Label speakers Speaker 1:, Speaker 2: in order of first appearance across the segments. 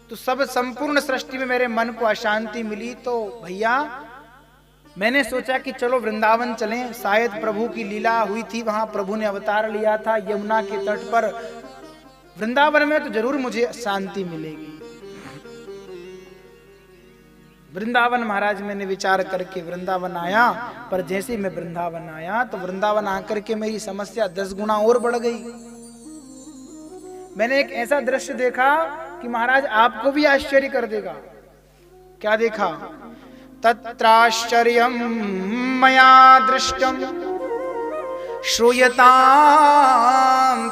Speaker 1: तो सब संपूर्ण सृष्टि में मेरे मन को अशांति मिली। तो भैया मैंने सोचा कि चलो वृंदावन चलें, शायद प्रभु की लीला हुई थी वहां, प्रभु ने अवतार लिया था यमुना के तट पर, वृंदावन में तो जरूर मुझे शांति मिलेगी। वृंदावन महाराज मैंने विचार करके वृंदावन आया, पर जैसे ही मैं वृंदावन आया तो वृंदावन आकर के मेरी समस्या 10 गुना और बढ़ गई। मैंने एक ऐसा दृश्य देखा कि महाराज आपको भी आश्चर्य कर देगा। क्या देखा? तत्राश्चर्यं मया दृष्टं श्रूयतां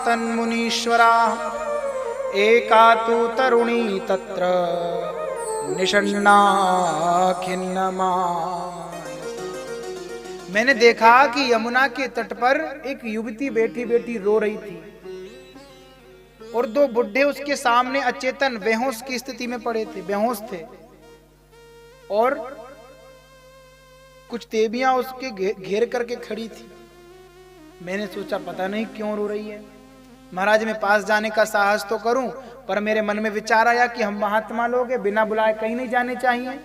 Speaker 1: तन्मुनीश्वरा एका तु तरुणी तत्र निषण्णा खिन्नमा। मैंने देखा कि यमुना के तट पर एक युवती बैठी बैठी रो रही थी और 2 बुढ़े उसके सामने अचेतन बेहोश की स्थिति में पड़े थे, बेहोश थे, और कुछ देवियां उसके घेर करके खड़ी थी। मैंने सोचा पता नहीं क्यों रो रही है। महाराज मैं पास जाने का साहस तो करूं, पर मेरे मन में विचार आया कि हम महात्मा लोग हैं, बिना बुलाए कहीं नहीं जाने चाहिए,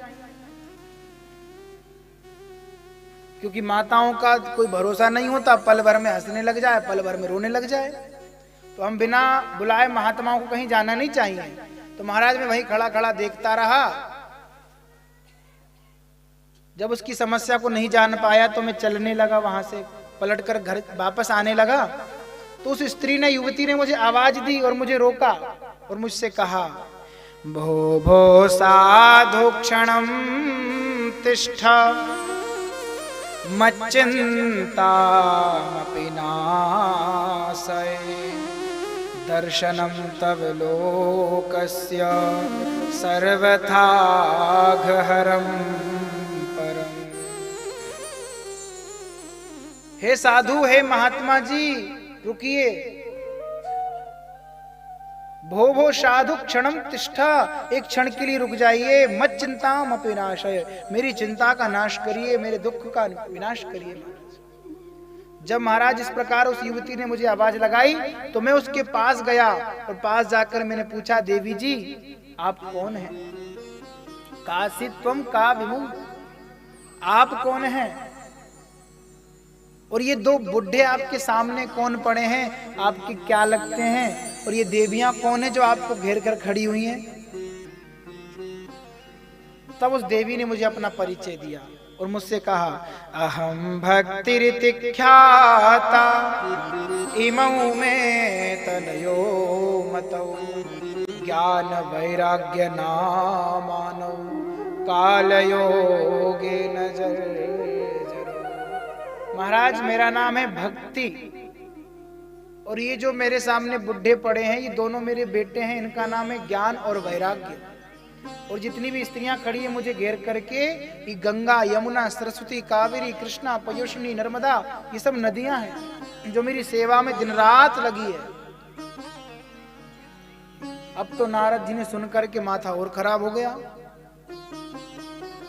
Speaker 1: क्योंकि माताओं का कोई भरोसा नहीं होता, पल भर में हंसने लग जाए, पल भर में रोने लग जाए। तो हम बिना बुलाए महात्माओं को कहीं जाना नहीं चाहिए। तो महाराज मैं वहीं खड़ा खड़ा देखता रहा। जब उसकी समस्या को नहीं जान पाया तो मैं चलने लगा, वहां से पलटकर घर वापस आने लगा। तो उस स्त्री ने, युवती ने मुझे आवाज दी और मुझे रोका और मुझसे कहा, भो भो साधु क्षणं तिष्ठ मच्चिन्तामपि नाशय दर्शनं तव लोकस्य सर्वथा घहरं परम। हे साधु, हे महात्मा जी, रुकिए। भो भो साधु क्षणम तिष्ठा, एक क्षण के लिए रुक जाइए। मत चिंताम अपि नाशय, मेरी चिंता का नाश करिए, मेरे दुख का विनाश करिए। जब महाराज इस प्रकार उस युवती ने मुझे आवाज लगाई तो मैं उसके पास गया और पास जाकर मैंने पूछा, देवी जी आप कौन हैं? कासित्वम का विमु, आप कौन हैं? और ये 2 बुढ़े आपके सामने कौन पड़े हैं, आपके क्या लगते हैं? और ये देवियां कौन है जो आपको घेर कर खड़ी हुई हैं? तब उस देवी ने मुझे अपना परिचय दिया और मुझसे कहा, अहम भक्तिरिति ख्याता इमौ में तनयो मतौ ज्ञान वैराग्य नामानौ कालयोगे नजर। महाराज मेरा नाम है भक्ति, और ये जो मेरे सामने बुढ़े पड़े हैं ये दोनों मेरे बेटे हैं, इनका नाम है ज्ञान और वैराग्य। और जितनी भी स्त्रियां खड़ी है मुझे घेर करके, ये गंगा, यमुना, सरस्वती, कावेरी, कृष्णा, पयोष्णी, नर्मदा, ये सब नदियां हैं जो मेरी सेवा में दिन रात लगी है। अब तो नारद जी ने सुनकर के माथा और खराब हो गया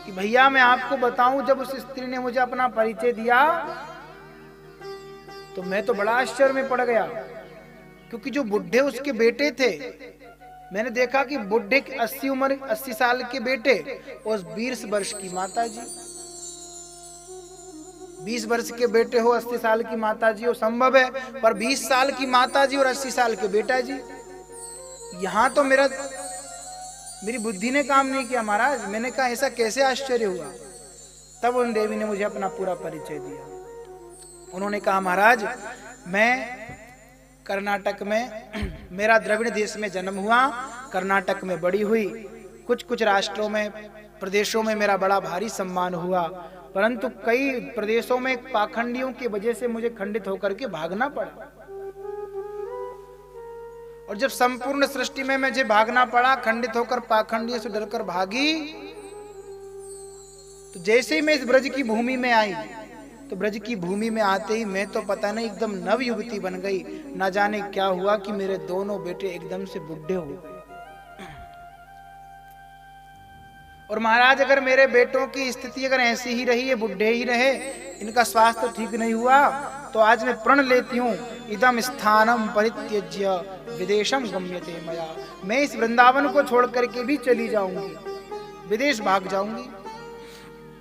Speaker 1: कि भैया मैं आपको बताऊं, जब उस स्त्री ने मुझे अपना परिचय दिया तो मैं तो बड़ा आश्चर्य में पड़ गया, क्योंकि जो बुढ़े उसके बेटे थे, मैंने देखा कि बुढ़े की 80 साल के बेटे और 20 वर्ष की माता जी। 20 वर्ष के बेटे हो, 80 साल की माता जी हो, संभव है, पर 20 साल की माता जी और 80 साल के बेटा जी, यहां तो मेरी बुद्धि ने काम नहीं किया महाराज। मैंने कहा ऐसा कैसे आश्चर्य हुआ? तब उन देवी ने मुझे अपना पूरा परिचय दिया। उन्होंने कहा, महाराज मैं कर्नाटक में, मेरा द्रविड़ देश में जन्म हुआ, कर्नाटक में बड़ी हुई, कुछ राष्ट्रों में, प्रदेशों में मेरा बड़ा भारी सम्मान हुआ, परंतु कई प्रदेशों में पाखंडियों की वजह से मुझे खंडित होकर के भागना पड़ा। और जब संपूर्ण सृष्टि में मुझे भागना पड़ा, खंडित होकर पाखंडियों से डरकर भागी, तो जैसे ही मैं इस ब्रज की भूमि में आई, तो ब्रज की भूमि में आते ही मैं तो पता नहीं एकदम नव युवती बन गई। ना जाने क्या हुआ कि मेरे दोनों बेटे एकदम से बुढ़े हो गए। और महाराज अगर मेरे बेटों की स्थिति अगर ऐसी ही रही है, बुढ़े ही रहे, इनका स्वास्थ्य ठीक नहीं हुआ, तो आज मैं प्रण लेती हूँ, इदम स्थानम परित्यज्य विदेशम गम्यते मया, मैं इस वृंदावन को छोड़ करके भी चली जाऊंगी, विदेश भाग जाऊंगी।